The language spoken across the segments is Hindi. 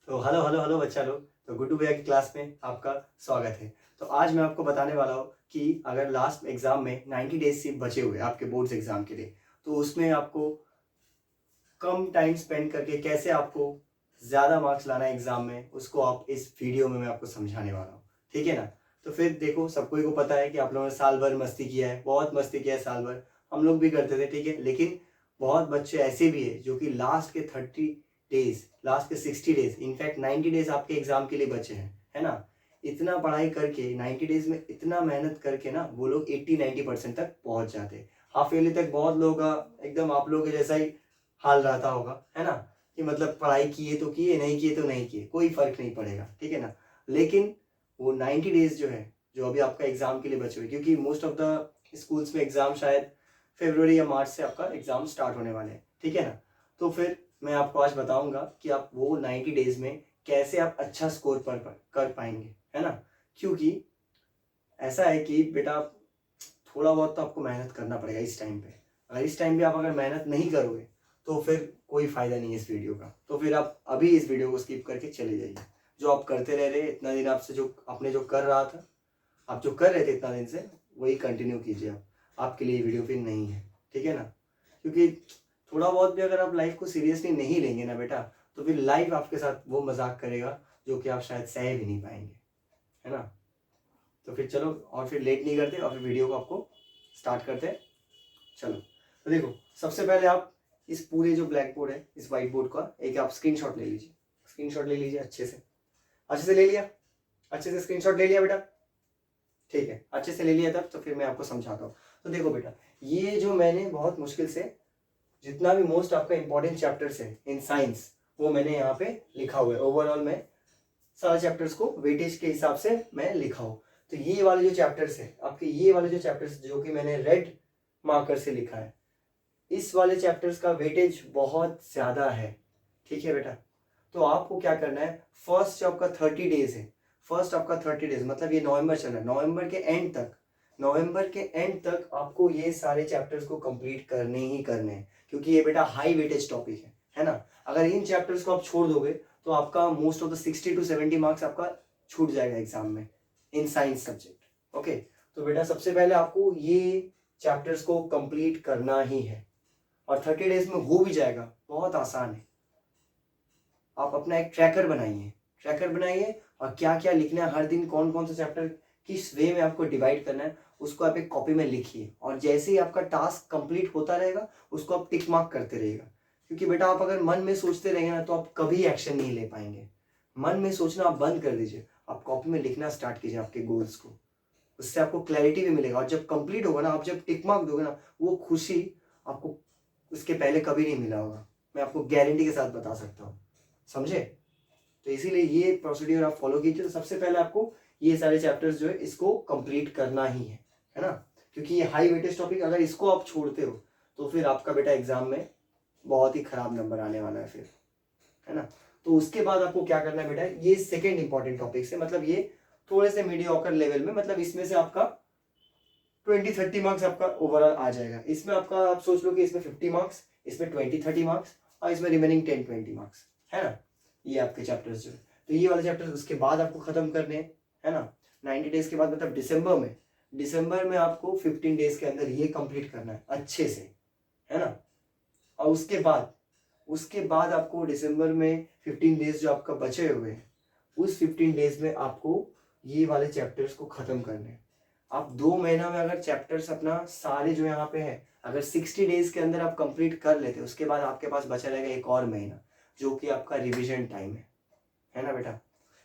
तो हेलो हेलो हेलो बच्चा लोग। तो गुड्डू भैया की क्लास में आपका स्वागत है। तो आज मैं आपको बताने वाला हूँ कि अगर लास्ट एग्जाम में 90 डेज सिर्फ बचे हुए आपके बोर्ड्स एग्जाम के लिए, तो उसमें आपको कम टाइम स्पेंड करके कैसे आपको ज़्यादा मार्क्स लाना है एग्जाम में, उसको आप इस वीडियो में मैं आपको समझाने वाला हूँ। ठीक है ना। तो फिर देखो, सबको ही को पता है कि आप लोगों ने साल भर मस्ती किया है, बहुत मस्ती किया है साल भर। हम लोग भी करते थे, ठीक है। लेकिन बहुत बच्चे ऐसे भी है जो कि लास्ट के 30 डेज, लास्ट के 60 डेज, इनफैक्ट 90 डेज आपके एग्जाम के लिए बचे हैं, है ना। इतना पढ़ाई करके 90 डेज में इतना मेहनत करके ना वो लोग 80-90% तक पहुंच जाते हैं। हाफ ईयरली तक बहुत लोगों का एकदम आप लोगों के जैसा ही हाल रहता होगा, है ना। कि मतलब पढ़ाई किए तो किए, नहीं किए तो नहीं किए, कोई फर्क नहीं पड़ेगा, ठीक है ना। लेकिन वो 90 डेज जो है, जो अभी आपका एग्जाम के लिए बचे हुए, क्योंकि मोस्ट ऑफ द स्कूल्स में एग्जाम शायद फरवरी या मार्च से आपका एग्जाम स्टार्ट होने वाले हैं, ठीक है ना। तो फिर मैं आपको आज बताऊंगा कि आप वो 90 डेज में कैसे आप अच्छा स्कोर कर पाएंगे, है ना। क्योंकि ऐसा है कि बेटा थोड़ा बहुत तो आपको मेहनत करना पड़ेगा इस टाइम पे। अगर इस टाइम पे आप अगर मेहनत नहीं करोगे तो फिर कोई फायदा नहीं है इस वीडियो का। तो फिर आप अभी इस वीडियो को स्किप करके चले जाइए। जो आप करते रह रहे इतना दिन, आपसे जो आपने जो कर रहा था, आप जो कर रहे थे इतना दिन से, वही कंटिन्यू कीजिए। आप आपके लिए वीडियो फिर नहीं है, ठीक है ना। क्योंकि थोड़ा बहुत भी अगर आप लाइफ को सीरियसली नहीं लेंगे ना बेटा, तो फिर लाइफ आपके साथ वो मजाक करेगा जो कि आप शायद सह भी नहीं पाएंगे, है ना। तो फिर चलो, और फिर लेट नहीं करते और फिर वीडियो को आपको स्टार्ट करते हैं। चलो, तो देखो, सबसे पहले आप इस पूरे जो ब्लैक बोर्ड है, इस व्हाइट बोर्ड का एक आप स्क्रीनशॉट ले लीजिए। स्क्रीनशॉट ले लीजिए अच्छे से ले लिया, अच्छे से स्क्रीनशॉट ले लिया बेटा। ठीक है, अच्छे से ले लिया तब तो फिर मैं आपको समझाता हूँ। तो देखो बेटा, ये जो मैंने बहुत मुश्किल से जितना भी मोस्ट आपका इंपॉर्टेंट चैप्टर्स है इन साइंस, वो मैंने यहाँ पे लिखा हुआ है। ओवरऑल में सारे चैप्टर्स को वेटेज के हिसाब से मैं लिखा हूँ। तो ये वाले जो चैप्टर्स है आपके, ये वाले जो चैप्टर्स जो कि मैंने रेड मार्कर से लिखा है, इस वाले चैप्टर्स का वेटेज बहुत ज्यादा है, ठीक है बेटा। तो आपको क्या करना है, फर्स्ट जो आपका 30 डेज है, फर्स्ट आपका 30 डेज मतलब ये नवंबर चल रहा है, नवंबर के एंड तक, नवंबर के एंड तक आपको ये सारे चैप्टर्स को कंप्लीट करने ही करने हैं। क्योंकि ये बेटा हाई वेटेज टॉपिक है ना। अगर इन चैप्टर्स को आप छोड़ दोगे तो आपका most of the 60 to 70 marks आपका छूट जाएगा एग्जाम में इन साइंस सब्जेक्ट। ओके, तो बेटा सबसे पहले आपको ये चैप्टर्स को कंप्लीट करना ही है, और 30 डेज में हो भी जाएगा, बहुत आसान है। आप अपना एक ट्रैकर बनाइए, ट्रैकर बनाइए, और क्या क्या लिखना है हर दिन, कौन कौन सा चैप्टर किस वे में आपको डिवाइड करना है, उसको आप एक कॉपी में लिखिए। और जैसे ही आपका टास्क कंप्लीट होता रहेगा उसको आप टिक मार्क करते रहिएगा। क्योंकि बेटा आप अगर मन में सोचते रहेंगे ना तो आप कभी एक्शन नहीं ले पाएंगे। मन में सोचना आप बंद कर दीजिए, आप कॉपी में लिखना स्टार्ट कीजिए आपके गोल्स को। उससे आपको क्लैरिटी भी मिलेगा, और जब कंप्लीट होगा ना, आप जब टिक मार्क दोगे ना, वो खुशी आपको उसके पहले कभी नहीं मिला होगा। मैं आपको गारंटी के साथ बता सकता हूँ, समझे। तो इसीलिए ये प्रोसीड्यूर आप फॉलो कीजिए। तो सबसे पहले आपको ये सारे चैप्टर्स जो है इसको कंप्लीट करना ही है ना। क्योंकि ये हाई वेटेज टॉपिक, अगर इसको आप छोड़ते हो तो फिर आपका बेटा एग्जाम में बहुत ही खराब नंबर आने वाला है फिर, है ना। तो उसके बाद आपको क्या करना है बेटा, ये सेकेंड इंपॉर्टेंट टॉपिक से, मतलब ये थोड़े से मीडियोकर लेवल में, मतलब इसमें से आपका 20-30 मार्क्स आपका ओवरऑल आ जाएगा। इसमें आपका आप सोच लो कि इसमें 50 मार्क्स, इसमें 20-30 मार्क्स, और इसमें रिमेनिंग 10-20 मार्क्स, है ना। ये आपके चैप्टर्स जो है, तो ये वाले चैप्टर्स उसके बाद आपको खत्म करने हैं, है ना। 90 डेज के बाद, मतलब दिसंबर में आपको 15 डेज के अंदर ये कंप्लीट करना है अच्छे से, है ना। और उसके बाद आपको दिसंबर में 15 डेज जो आपका बचे हुए हैं, उस 15 डेज में आपको ये वाले चैप्टर्स को खत्म करने हैं। आप 2 महीना में अगर चैप्टर्स अपना सारे जो यहाँ पे है, अगर 60 डेज के अंदर आप कंप्लीट कर लेते, उसके बाद आपके पास बचा रहेगा एक और महीना, जो कि आपका रिविजन टाइम है ना बेटा।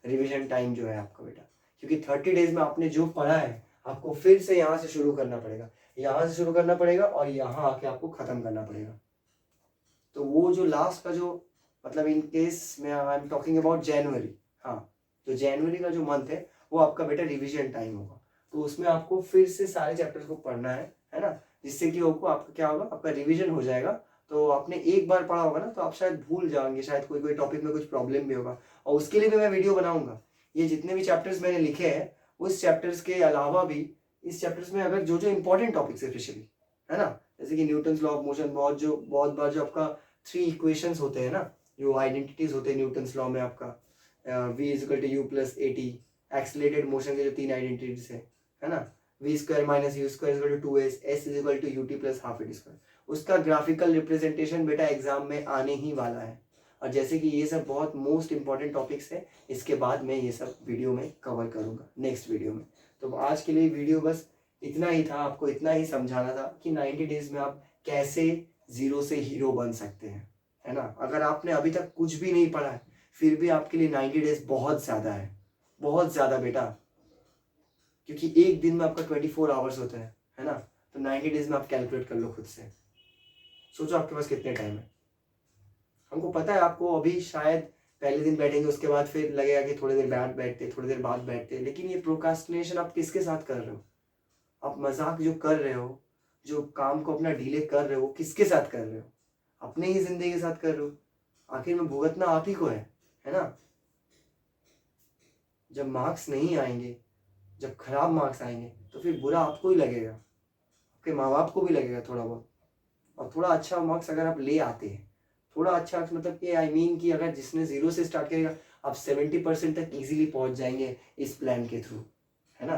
रिविजन टाइम जो है आपका बेटा, क्योंकि 30 डेज में आपने जो पढ़ा है आपको फिर से यहाँ से शुरू करना पड़ेगा, यहाँ से शुरू करना पड़ेगा, और यहाँ आके आपको खत्म करना पड़ेगा। तो वो जो लास्ट का जो, मतलब इन केस में आई एम टॉकिंग अबाउट जनवरी, हाँ, तो जनवरी का जो मंथ है वो आपका बेटा रिवीजन टाइम होगा। तो उसमें आपको फिर से सारे चैप्टर्स को पढ़ना है ना। जिससे कि आपका क्या होगा, आपका रिवीजन हो जाएगा। तो आपने एक बार पढ़ा होगा ना तो आप शायद भूल जाओगे, शायद कोई कोई टॉपिक में कुछ प्रॉब्लम भी होगा, और उसके लिए भी मैं वीडियो बनाऊंगा। ये जितने भी चैप्टर्स मैंने लिखे हैं, उस चैप्टर्स के अलावा भी इस चैप्टर्स में अगर जो जो इंपॉर्टेंट टॉपिक्स है स्पेशली, है ना, जैसे कि न्यूटन्स लॉ ऑफ मोशन, बहुत बार जो आपका 3 इक्वेशंस होते हैं ना, जो आइडेंटिटीज होते हैं न्यूटन्स लॉ में आपका v equal to u plus a t, accelerated motion के जो 3 आइडेंटिटीज है ना, v square minus u square equal to 2s, s equal to u t plus half a t square, उसका ग्राफिकल रिप्रेजेंटेशन बेटा एग्जाम में आने ही वाला है। और जैसे कि ये सब बहुत मोस्ट इंपॉर्टेंट टॉपिक्स है, इसके बाद मैं ये सब वीडियो में कवर करूँगा नेक्स्ट वीडियो में। तो आज के लिए वीडियो बस इतना ही था, आपको इतना ही समझाना था कि 90 डेज में आप कैसे जीरो से हीरो बन सकते हैं, है ना। अगर आपने अभी तक कुछ भी नहीं पढ़ा है फिर भी आपके लिए 90 डेज बहुत ज़्यादा है, बहुत ज़्यादा बेटा, क्योंकि एक दिन में आपका 24 आवर्स होता है ना। तो 90 डेज में आप कैलकुलेट कर लो खुद से, सोचो आपके पास कितने टाइम है। हमको पता है आपको अभी शायद पहले दिन बैठेंगे, उसके बाद फिर लगेगा कि थोड़ी देर बाद बैठते, थोड़ी देर बाद बैठते, लेकिन ये प्रोक्रास्टिनेशन आप किसके साथ कर रहे हो? आप मजाक जो कर रहे हो, जो काम को अपना डिले कर रहे हो, किसके साथ कर रहे हो? अपने ही जिंदगी के साथ कर रहे हो। आखिर में भुगतना आप ही को है ना। जब मार्क्स नहीं आएंगे, जब खराब मार्क्स आएंगे तो फिर बुरा आपको ही लगेगा, आपके माँ बाप को भी लगेगा थोड़ा बहुत। और थोड़ा अच्छा मार्क्स अगर आप ले आते हैं, थोड़ा अच्छा मतलब कि आई मीन कि अगर जिसने 0 से स्टार्ट करेगा आप 70% तक इजीली पहुंच जाएंगे इस प्लान के थ्रू, है ना।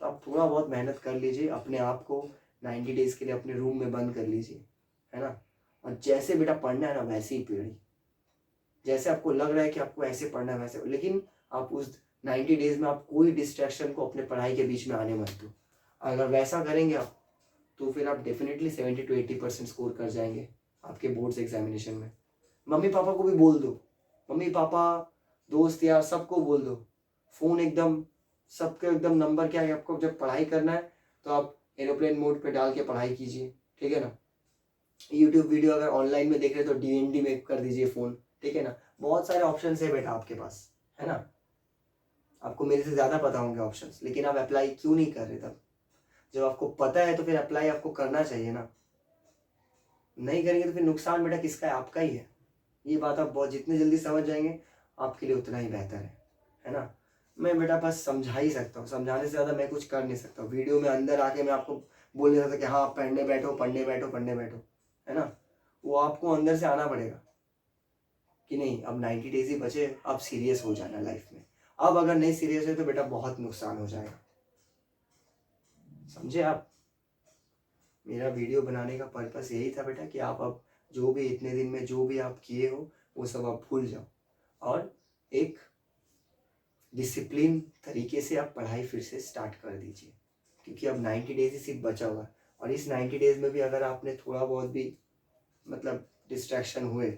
तो आप थोड़ा बहुत मेहनत कर लीजिए, अपने आप को 90 डेज के लिए अपने रूम में बंद कर लीजिए, है ना। और जैसे बेटा पढ़ना है ना वैसे ही पढ़िए, जैसे आपको लग रहा है कि आपको ऐसे पढ़ना है वैसे, लेकिन आप उस 90 डेज में आप कोई डिस्ट्रैक्शन को अपने पढ़ाई के बीच में आने मत दो। अगर वैसा करेंगे आप तो फिर आप डेफिनेटली 70 to 80% स्कोर कर जाएंगे आपके बोर्ड्स एग्जामिनेशन में। मम्मी पापा को भी बोल दो, मम्मी पापा दोस्त यार सबको बोल दो, फ़ोन एकदम सबके एकदम नंबर क्या है, आपको जब पढ़ाई करना है तो आप एरोप्लेन मोड पे डाल के पढ़ाई कीजिए, ठीक है ना। यूट्यूब वीडियो अगर ऑनलाइन में देख रहे तो डीएनडी में कर दीजिए फ़ोन, ठीक है ना। बहुत सारे ऑप्शन है बेटा आपके पास, है ना। आपको मेरे से ज़्यादा पता होंगे ऑप्शंस, लेकिन आप अप्लाई क्यों नहीं कर रहे? तब जब आपको पता है तो फिर अप्लाई आपको करना चाहिए ना। नहीं करेंगे तो फिर नुकसान बेटा किसका है? आपका ही है। ये बात आप बहुत जितने जल्दी समझ जाएंगे आपके लिए उतना ही बेहतर है ना। मैं बेटा बस समझा ही सकता हूँ, समझाने से ज़्यादा मैं कुछ कर नहीं सकता। वीडियो में अंदर आके मैं आपको बोल नहीं सकता कि हाँ पढ़ने बैठो पढ़ने बैठो पढ़ने बैठो, है ना। वो आपको अंदर से आना पड़ेगा कि नहीं अब 90 डेज ही बचे, अब सीरियस हो जाना लाइफ में। अब अगर नहीं सीरियस है तो बेटा बहुत नुकसान हो जाएगा, समझे आप। मेरा वीडियो बनाने का पर्पस यही था बेटा कि आप अब जो भी इतने दिन में जो भी आप किए हो वो सब आप भूल जाओ और एक डिसिप्लिन तरीके से आप पढ़ाई फिर से स्टार्ट कर दीजिए, क्योंकि अब 90 डेज ही सिर्फ बचा हुआ है। और इस 90 डेज में भी अगर आपने थोड़ा बहुत भी मतलब डिस्ट्रैक्शन हुए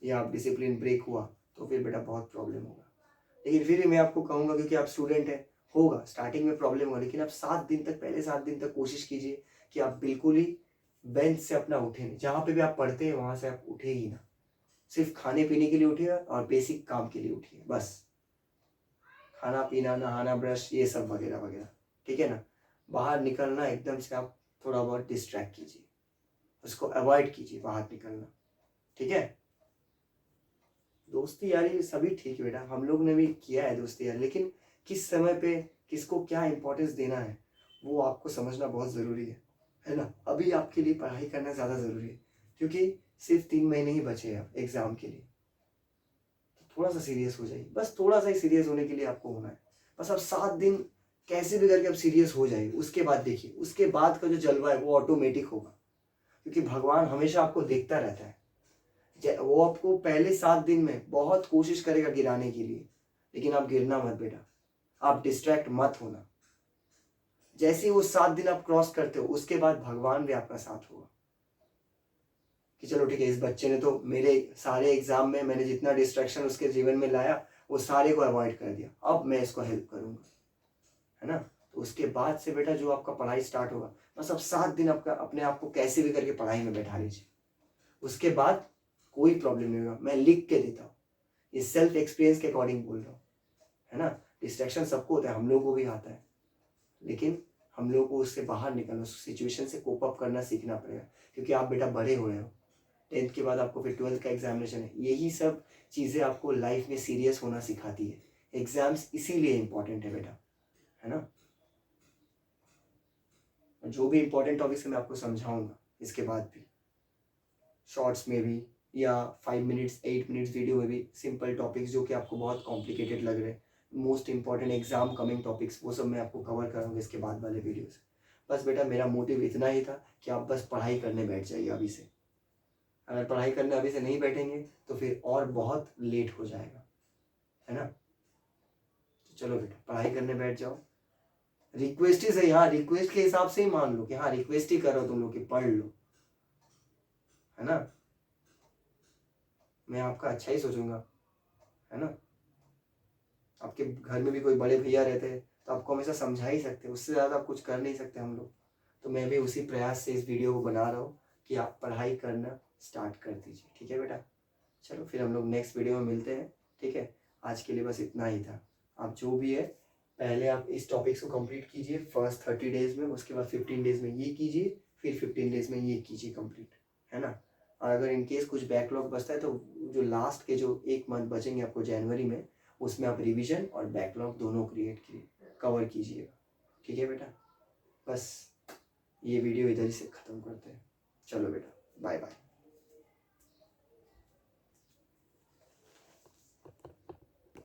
या आप डिसिप्लिन ब्रेक हुआ तो फिर बेटा बहुत प्रॉब्लम होगा। लेकिन फिर भी मैं आपको कहूँगा क्योंकि आप स्टूडेंट हैं, होगा स्टार्टिंग में प्रॉब्लम होगा, लेकिन आप 7 दिन तक, पहले 7 दिन तक कोशिश कीजिए कि आप बिल्कुल ही बेंच से अपना उठे नहीं। जहाँ पे भी आप पढ़ते हैं वहाँ से आप उठे ही ना, सिर्फ खाने पीने के लिए उठिए और बेसिक काम के लिए उठिए बस। खाना पीना नहाना ब्रश ये सब वगैरह वगैरह, ठीक है ना। बाहर निकलना एकदम से आप थोड़ा बहुत डिस्ट्रैक्ट कीजिए, उसको अवॉइड कीजिए बाहर निकलना, ठीक है। दोस्ती यारी सभी ठीक है बेटा, हम लोग ने भी किया है दोस्ती यारी, लेकिन किस समय पे किसको क्या इंपॉर्टेंस देना है वो आपको समझना बहुत ज़रूरी है ना। अभी आपके लिए पढ़ाई करना ज़्यादा ज़रूरी है क्योंकि सिर्फ 3 महीने ही बचे हैं एग्ज़ाम के लिए। तो थोड़ा सा सीरियस हो जाइए, बस थोड़ा सा ही सीरियस होने के लिए आपको होना है। बस अब 7 दिन कैसे भी करके अब सीरियस हो जाइए, उसके बाद देखिए उसके बाद का जो जलवा है वो ऑटोमेटिक होगा, क्योंकि भगवान हमेशा आपको देखता रहता है। वो आपको पहले 7 दिन में बहुत कोशिश करेगा गिराने के लिए, लेकिन आप गिरना मत बेटा, आप डिस्ट्रैक्ट मत होना। जैसे ही वो 7 दिन आप क्रॉस करते हो उसके बाद भगवान भी आपका साथ होगा कि चलो ठीक है, इस बच्चे ने तो मेरे सारे एग्जाम में मैंने जितना डिस्ट्रैक्शन उसके जीवन में लाया वो सारे को अवॉइड कर दिया, अब मैं इसको हेल्प करूंगा, है ना। तो उसके बाद से बेटा जो आपका पढ़ाई स्टार्ट होगा, बस अब 7 दिन आपका अपने आप को कैसे भी करके पढ़ाई में बैठा लीजिए, उसके बाद कोई प्रॉब्लम नहीं होगा। मैं लिख के देता हूँ, ये सेल्फ एक्सपीरियंस के अकॉर्डिंग बोल रहा हूँ, है ना। डिस्ट्रैक्शन सबको होता है, हम लोग को भी आता है, लेकिन हम लोग को उससे बाहर निकलना, उस सिचुएशन से कोप अप करना सीखना पड़ेगा, क्योंकि आप बेटा बड़े हो रहे हो। 10th के बाद आपको फिर 12th का एग्जामिनेशन है, यही सब चीज़ें आपको लाइफ में सीरियस होना सिखाती है। एग्जाम्स इसीलिए इंपॉर्टेंट है बेटा, है ना। जो भी इंपॉर्टेंट टॉपिक्स है मैं आपको समझाऊंगा इसके बाद भी, शॉर्ट्स में भी या 5 मिनट्स 8 मिनट्स वीडियो में भी सिंपल टॉपिक्स जो कि आपको बहुत कॉम्प्लिकेटेड लग रहे हैं, most important exam coming topics, वो सब मैं आपको कवर करूँगा इसके बाद वाले वीडियो से। बस बेटा मेरा मोटिव इतना ही था कि आप बस पढ़ाई करने बैठ जाइए अभी से। अगर पढ़ाई करने अभी से नहीं बैठेंगे तो फिर और बहुत लेट हो जाएगा, है ना। तो चलो बेटा पढ़ाई करने बैठ जाओ। रिक्वेस्ट ही सही, हाँ रिक्वेस्ट के हिसाब से ही मान लो कि हाँ रिक्वेस्ट ही करो तुम लोग कि पढ़ लो, है ना। मैं आपका अच्छा ही सोचूंगा, है ना। आपके घर में भी कोई बड़े भैया रहते हैं तो आपको हमेशा समझा ही सकते हैं, उससे ज़्यादा आप कुछ कर नहीं सकते हम लोग। तो मैं भी उसी प्रयास से इस वीडियो को बना रहा हूँ कि आप पढ़ाई करना स्टार्ट कर दीजिए, ठीक है बेटा। चलो फिर हम लोग नेक्स्ट वीडियो में मिलते हैं, ठीक है। आज के लिए बस इतना ही था। आप जो भी है पहले आप इस टॉपिक्स को कंप्लीट कीजिए फर्स्ट 30 डेज में, उसके बाद 15 डेज में ये कीजिए, फिर 15 डेज में ये कीजिए कंप्लीट, है ना। और अगर इनकेस कुछ बैकलॉग बचता है तो जो लास्ट के जो 1 मंथ बचेंगे आपको जनवरी में, उसमें आप रिवीजन और बैकलॉग दोनों क्रिएट कवर कीजिएगा, ठीक है बेटा। बस ये वीडियो इधर ही से ख़त्म करते हैं। चलो बेटा बाय बाय।